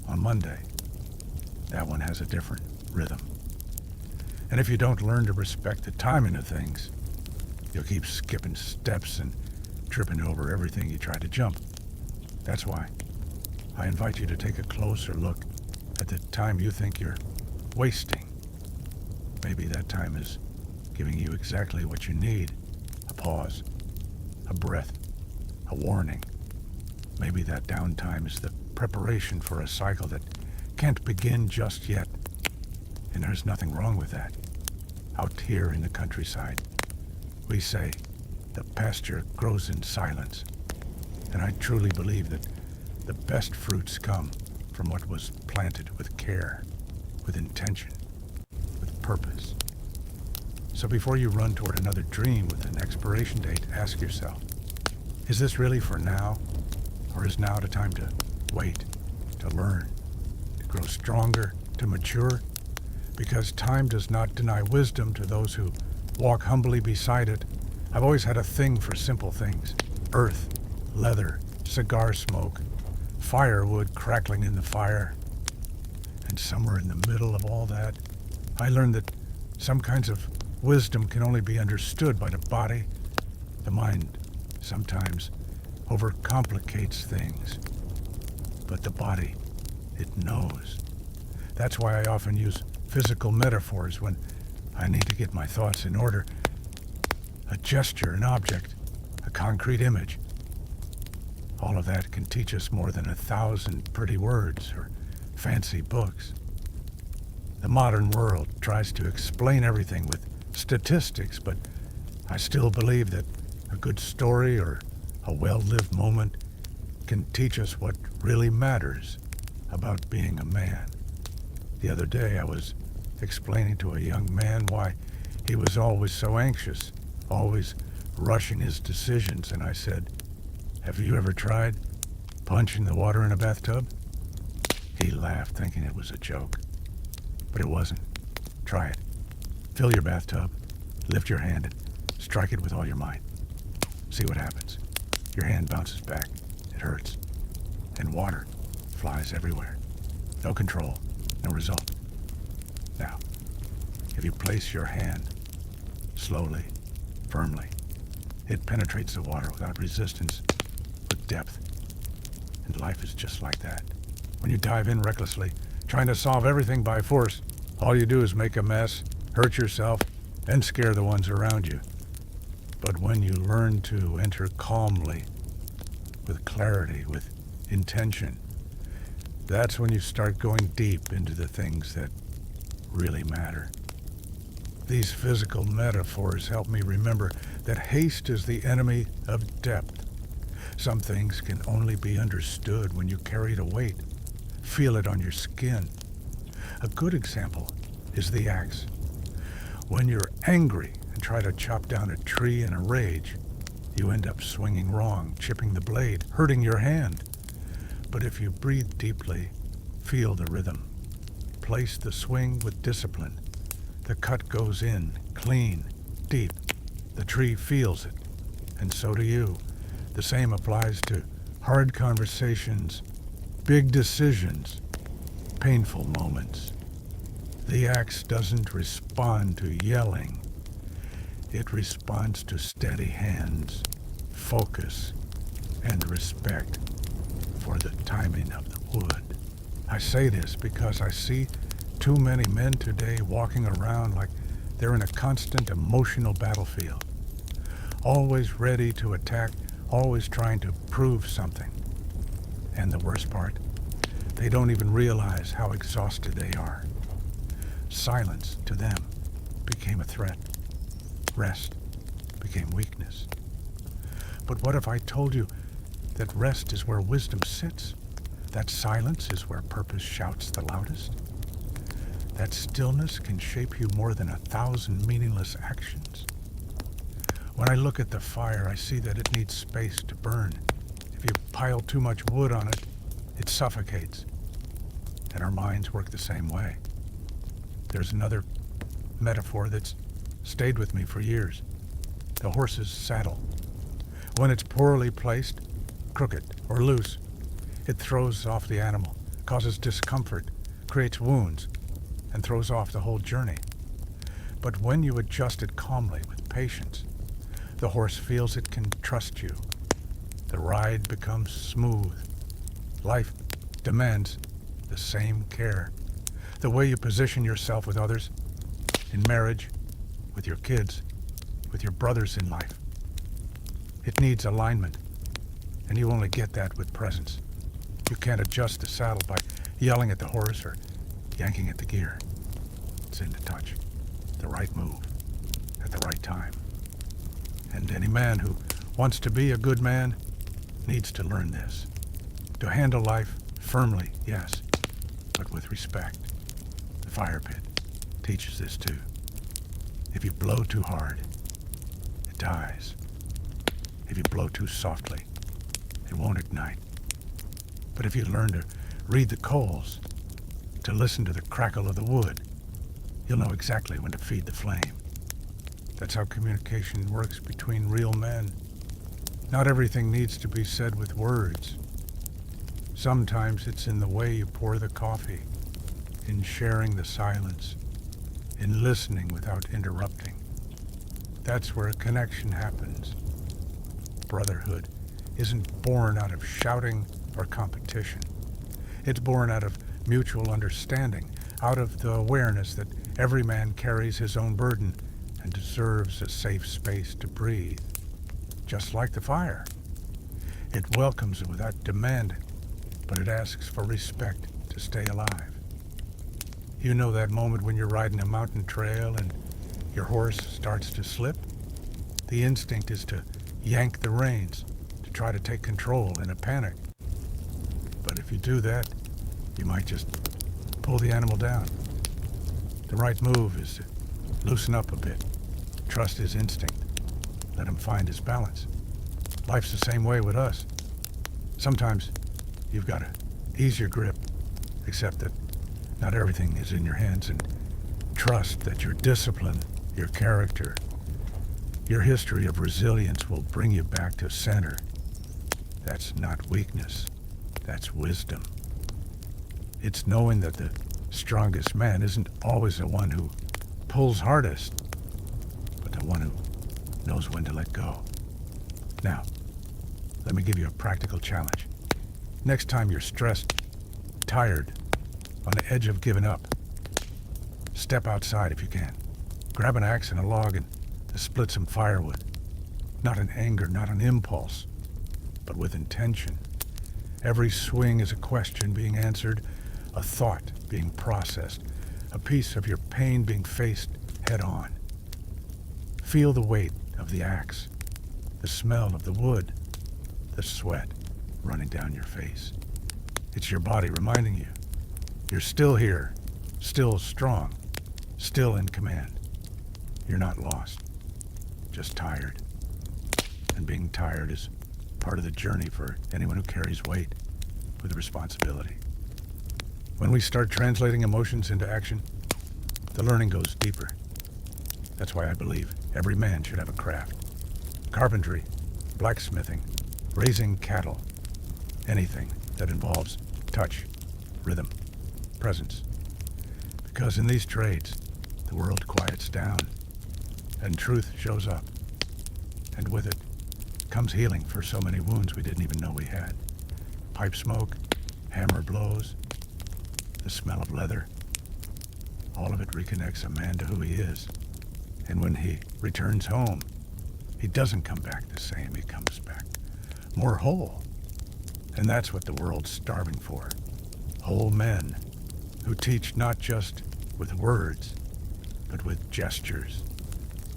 on Monday, that one has a different rhythm. And if you don't learn to respect the timing of things, you'll keep skipping steps and tripping over everything you try to jump. That's why I invite you to take a closer look at the time you think you're wasting. Maybe that time is giving you exactly what you need. A pause, a breath, a warning. Maybe that downtime is the preparation for a cycle that can't begin just yet. And there's nothing wrong with that. Out here in the countryside, we say the pasture grows in silence. And I truly believe that the best fruits come from what was planted with care, with intention, with purpose. So before you run toward another dream with an expiration date, ask yourself, is this really for now? Or is now the time to wait, to learn, to grow stronger, to mature? Because time does not deny wisdom to those who walk humbly beside it. I've always had a thing for simple things. Earth, leather, cigar smoke, firewood crackling in the fire. And somewhere in the middle of all that, I learned that some kinds of wisdom can only be understood by the body. The mind sometimes overcomplicates things, but the body, it knows. That's why I often use physical metaphors when I need to get my thoughts in order. A gesture, an object, a concrete image. All of that can teach us more than 1,000 pretty words or fancy books. The modern world tries to explain everything with statistics, but I still believe that a good story or a well-lived moment can teach us what really matters about being a man. The other day I was explaining to a young man why he was always so anxious, always rushing his decisions, and I said, "Have you ever tried punching the water in a bathtub?" He laughed, thinking it was a joke. But it wasn't. Try it. Fill your bathtub, lift your hand, and strike it with all your might. See what happens. Your hand bounces back. It hurts. And water flies everywhere. No control, no result. Now, if you place your hand slowly, firmly, it penetrates the water without resistance, with depth. And life is just like that. When you dive in recklessly, trying to solve everything by force, all you do is make a mess, hurt yourself, and scare the ones around you. But when you learn to enter calmly, with clarity, with intention, that's when you start going deep into the things that really matter. These physical metaphors help me remember that haste is the enemy of depth. Some things can only be understood when you carry the weight, feel it on your skin. A good example is the axe. When you're angry and try to chop down a tree in a rage, you end up swinging wrong, chipping the blade, hurting your hand. But if you breathe deeply, feel the rhythm, place the swing with discipline, the cut goes in, clean, deep. The tree feels it, and so do you. The same applies to hard conversations, big decisions, painful moments. The axe doesn't respond to yelling. It responds to steady hands, focus, and respect for the timing of the wood. I say this because I see too many men today walking around like they're in a constant emotional battlefield, always ready to attack, always trying to prove something. And the worst part, they don't even realize how exhausted they are. Silence, to them, became a threat. Rest became weakness. But what if I told you that rest is where wisdom sits? That silence is where purpose shouts the loudest? That stillness can shape you more than 1,000 meaningless actions? When I look at the fire, I see that it needs space to burn. If you pile too much wood on it, it suffocates. And our minds work the same way. There's another metaphor that's stayed with me for years. The horse's saddle. When it's poorly placed, crooked or loose, it throws off the animal, causes discomfort, creates wounds, and throws off the whole journey. But when you adjust it calmly with patience, the horse feels it can trust you. The ride becomes smooth. Life demands the same care. The way you position yourself with others, in marriage, with your kids, with your brothers in life. It needs alignment, and you only get that with presence. You can't adjust the saddle by yelling at the horse or yanking at the gear. It's in the touch, the right move, at the right time. And any man who wants to be a good man needs to learn this. To handle life firmly, yes, but with respect. The fire pit teaches this too. If you blow too hard, it dies. If you blow too softly, it won't ignite. But if you learn to read the coals, to listen to the crackle of the wood, you'll know exactly when to feed the flame. That's how communication works between real men. Not everything needs to be said with words. Sometimes it's in the way you pour the coffee, in sharing the silence, in listening without interrupting. That's where a connection happens. Brotherhood isn't born out of shouting or competition. It's born out of mutual understanding, out of the awareness that every man carries his own burden and deserves a safe space to breathe. Just like the fire. It welcomes without demanding, but it asks for respect to stay alive. You know that moment when you're riding a mountain trail and your horse starts to slip? The instinct is to yank the reins, to try to take control in a panic. But if you do that, you might just pull the animal down. The right move is to loosen up a bit, trust his instinct, let him find his balance. Life's the same way with us. Sometimes you've got to ease your grip, accept that not everything is in your hands, and trust that your discipline, your character, your history of resilience will bring you back to center. That's not weakness, that's wisdom. It's knowing that the strongest man isn't always the one who pulls hardest, but the one who knows when to let go. Now, let me give you a practical challenge. Next time you're stressed, tired, on the edge of giving up, step outside if you can. Grab an axe and a log and split some firewood. Not in anger, not an impulse, but with intention. Every swing is a question being answered, a thought being processed, a piece of your pain being faced head on. Feel the weight of the axe, the smell of the wood, the sweat running down your face. It's your body reminding you, you're still here, still strong, still in command. You're not lost, just tired. And being tired is part of the journey for anyone who carries weight with responsibility. When we start translating emotions into action, the learning goes deeper. That's why I believe every man should have a craft. Carpentry, blacksmithing, raising cattle, anything that involves touch, rhythm, presence. Because in these trades, the world quiets down and truth shows up. And with it comes healing for so many wounds we didn't even know we had. Pipe smoke, hammer blows, the smell of leather. All of it reconnects a man to who he is. And when he returns home, he doesn't come back the same. He comes back more whole. And that's what the world's starving for. Whole men who teach not just with words, but with gestures,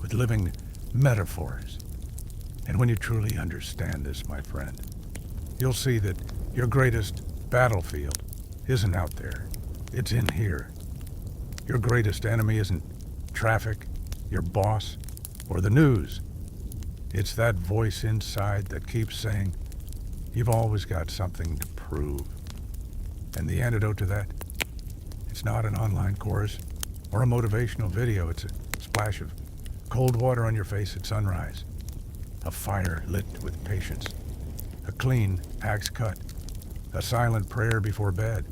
with living metaphors. And when you truly understand this, my friend, you'll see that your greatest battlefield isn't out there. It's in here. Your greatest enemy isn't traffic, your boss, or the news. It's that voice inside that keeps saying, you've always got something to prove. And the antidote to that, it's not an online course or a motivational video. It's a splash of cold water on your face at sunrise, a fire lit with patience, a clean axe cut, a silent prayer before bed.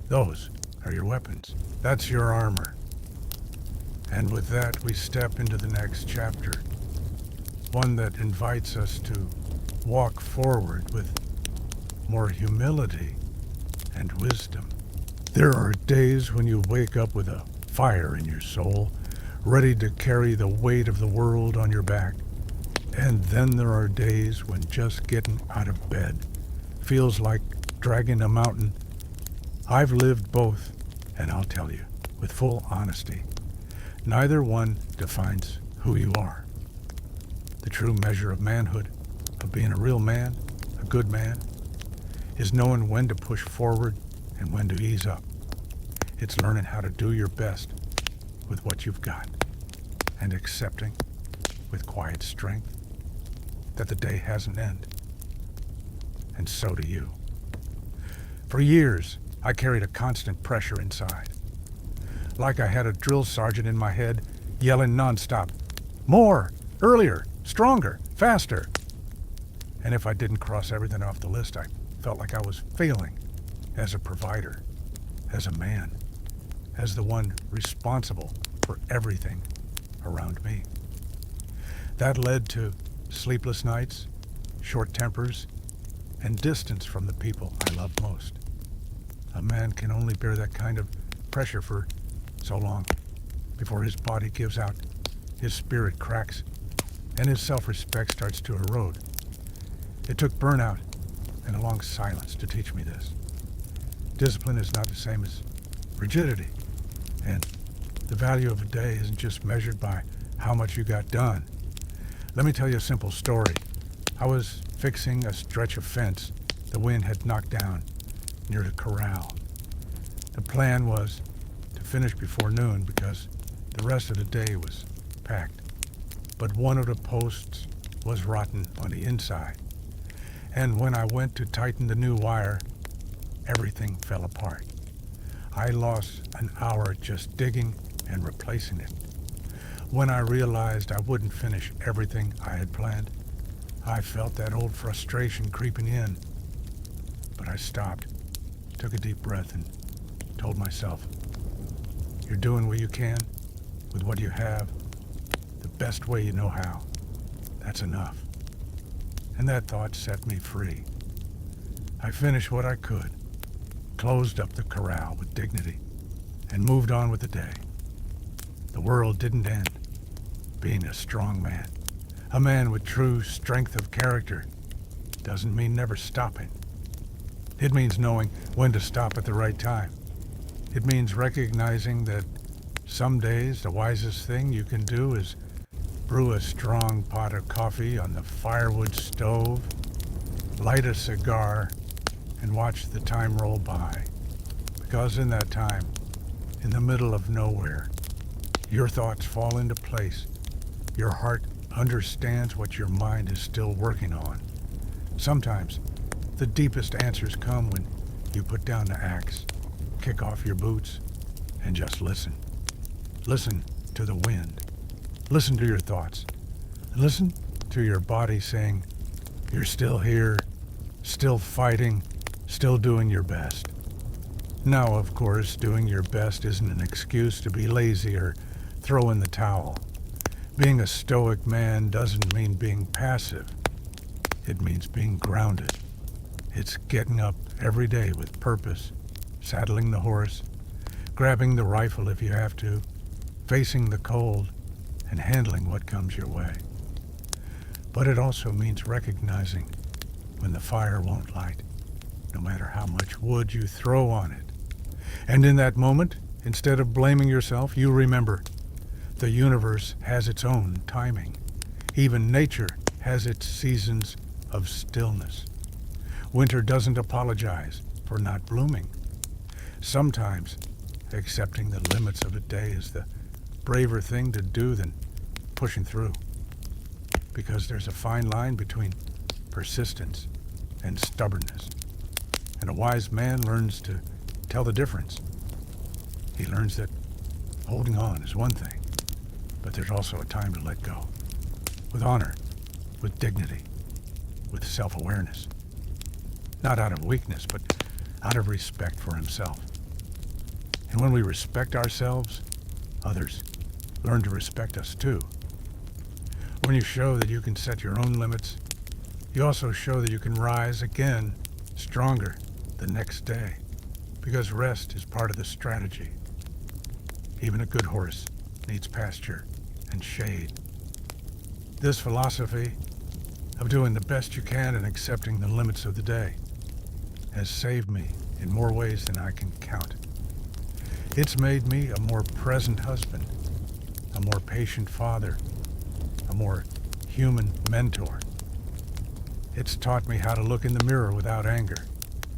Those are your weapons. That's your armor. And with that, we step into the next chapter, one that invites us to walk forward with more humility and wisdom. There are days when you wake up with a fire in your soul, ready to carry the weight of the world on your back. And then there are days when just getting out of bed feels like dragging a mountain. I've lived both, and I'll tell you, with full honesty, neither one defines who you are. The true measure of manhood, of being a real man, a good man, is knowing when to push forward and when to ease up. It's learning how to do your best with what you've got and accepting with quiet strength that the day has an end. And so do you. For years, I carried a constant pressure inside. Like I had a drill sergeant in my head yelling nonstop, "More! Earlier! Stronger! Faster!" And if I didn't cross everything off the list, I felt like I was failing as a provider, as a man, as the one responsible for everything around me. That led to sleepless nights, short tempers, and distance from the people I love most. A man can only bear that kind of pressure for so long before his body gives out, his spirit cracks, and his self-respect starts to erode. It took burnout and a long silence to teach me this. Discipline is not the same as rigidity, and the value of a day isn't just measured by how much you got done. Let me tell you a simple story. I was fixing a stretch of fence the wind had knocked down near the corral. The plan was to finish before noon because the rest of the day was packed. But one of the posts was rotten on the inside. And when I went to tighten the new wire, everything fell apart. I lost an hour just digging and replacing it. When I realized I wouldn't finish everything I had planned, I felt that old frustration creeping in. But I stopped, took a deep breath, and told myself, "You're doing what you can with what you have, the best way you know how. That's enough." And that thought set me free. I finished what I could, closed up the corral with dignity, and moved on with the day. The world didn't end. Being a strong man, a man with true strength of character, doesn't mean never stopping. It means knowing when to stop at the right time. It means recognizing that some days the wisest thing you can do is brew a strong pot of coffee on the firewood stove, light a cigar, and watch the time roll by. Because in that time, in the middle of nowhere, your thoughts fall into place. Your heart understands what your mind is still working on. Sometimes, the deepest answers come when you put down the axe, kick off your boots, and just listen. Listen to the wind. Listen to your thoughts. Listen to your body saying, "You're still here, still fighting, still doing your best." Now, of course, doing your best isn't an excuse to be lazy or throw in the towel. Being a stoic man doesn't mean being passive. It means being grounded. It's getting up every day with purpose, saddling the horse, grabbing the rifle if you have to, facing the cold, and handling what comes your way. But it also means recognizing when the fire won't light, no matter how much wood you throw on it. And in that moment, instead of blaming yourself, you remember the universe has its own timing. Even nature has its seasons of stillness. Winter doesn't apologize for not blooming. Sometimes accepting the limits of a day is the braver thing to do than pushing through. Because there's a fine line between persistence and stubbornness. And a wise man learns to tell the difference. He learns that holding on is one thing, but there's also a time to let go. With honor, with dignity, with self-awareness. Not out of weakness, but out of respect for himself. And when we respect ourselves, others learn to respect us too. When you show that you can set your own limits, you also show that you can rise again, stronger, the next day. Because rest is part of the strategy. Even a good horse needs pasture and shade. This philosophy of doing the best you can and accepting the limits of the day has saved me in more ways than I can count. It's made me a more present husband, a more patient father, a more human mentor. It's taught me how to look in the mirror without anger,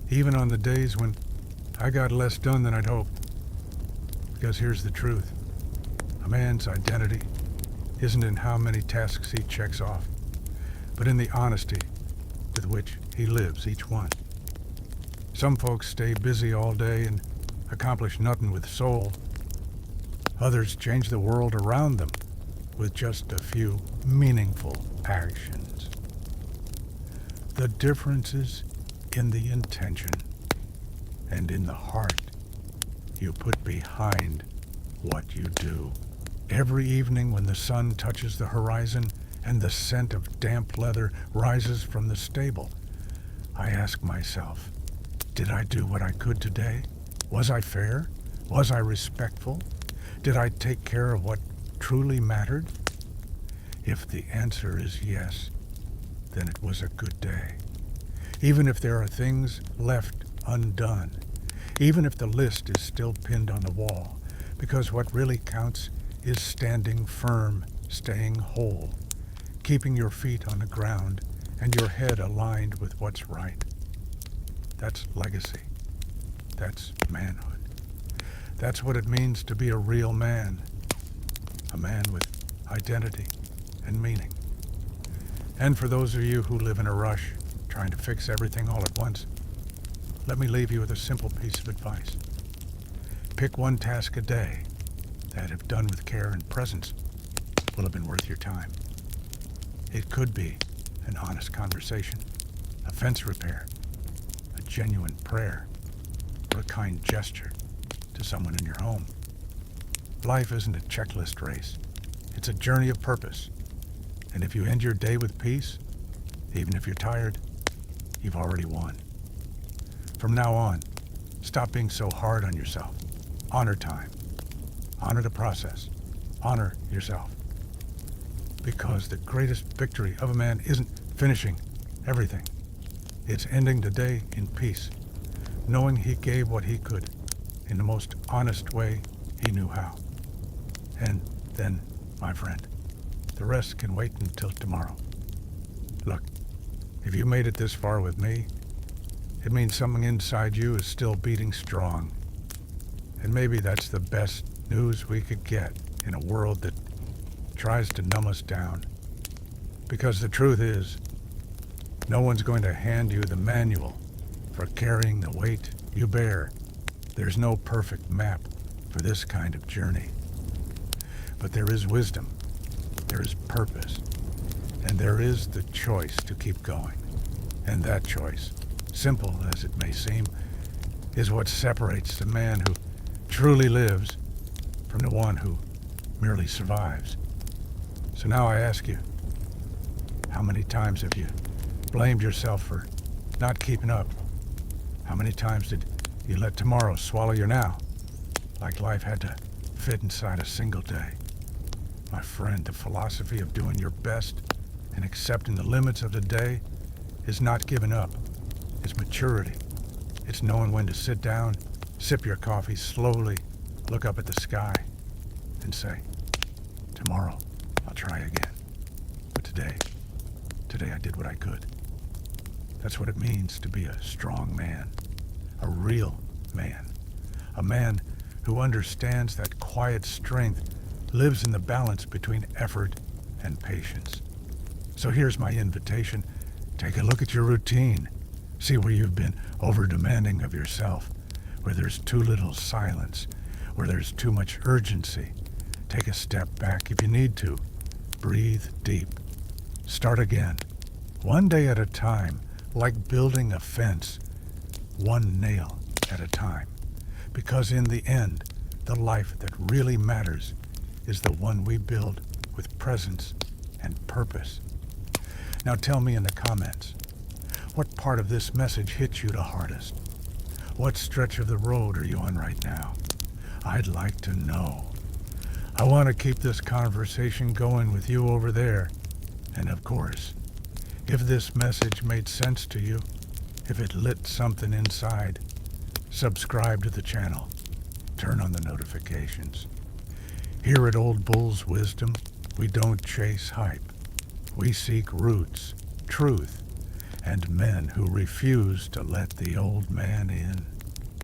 even on the days when I got less done than I'd hoped. Because here's the truth. A man's identity isn't in how many tasks he checks off, but in the honesty with which he lives each one. Some folks stay busy all day and accomplish nothing with soul. Others change the world around them with just a few meaningful actions. The difference is in the intention and in the heart you put behind what you do. Every evening when the sun touches the horizon and the scent of damp leather rises from the stable, I ask myself, did I do what I could today? Was I fair? Was I respectful? Did I take care of what truly mattered? If the answer is yes, then it was a good day. Even if there are things left undone, even if the list is still pinned on the wall, because what really counts is standing firm, staying whole, keeping your feet on the ground and your head aligned with what's right. That's legacy. That's manhood. That's what it means to be a real man. A man with identity and meaning. And for those of you who live in a rush, trying to fix everything all at once, let me leave you with a simple piece of advice. Pick one task a day that, if done with care and presence, will have been worth your time. It could be an honest conversation, a fence repair, a genuine prayer, or a kind gesture to someone in your home. Life isn't a checklist race. It's a journey of purpose. And if you end your day with peace, even if you're tired, you've already won. From now on, stop being so hard on yourself. Honor time. Honor the process. Honor yourself. Because the greatest victory of a man isn't finishing everything. It's ending the day in peace, knowing he gave what he could in the most honest way he knew how. And then, my friend, the rest can wait until tomorrow. Look, if you made it this far with me, it means something inside you is still beating strong. And maybe that's the best news we could get in a world that tries to numb us down. Because the truth is, no one's going to hand you the manual for carrying the weight you bear. There's no perfect map for this kind of journey. But there is wisdom, there is purpose, and there is the choice to keep going. And that choice, simple as it may seem, is what separates the man who truly lives from the one who merely survives. So now I ask you, how many times have you blamed yourself for not keeping up? How many times did you let tomorrow swallow your now, like life had to fit inside a single day? My friend, the philosophy of doing your best and accepting the limits of the day is not giving up. It's maturity. It's knowing when to sit down, sip your coffee slowly, look up at the sky, and say, tomorrow I'll try again. But today I did what I could. That's what it means to be a strong man, a real man, a man who understands that quiet strength lives in the balance between effort and patience. So here's my invitation. Take a look at your routine. See where you've been over-demanding of yourself, where there's too little silence, where there's too much urgency. Take a step back if you need to. Breathe deep. Start again. One day at a time, like building a fence, one nail at a time. Because in the end, the life that really matters is the one we build with presence and purpose. Now tell me in the comments, what part of this message hits you the hardest? What stretch of the road are you on right now? I'd like to know. I want to keep this conversation going with you over there. And of course, if this message made sense to you, if it lit something inside, subscribe to the channel. Turn on the notifications. Here at Old Bull's Wisdom, we don't chase hype. We seek roots, truth, and men who refuse to let the old man in.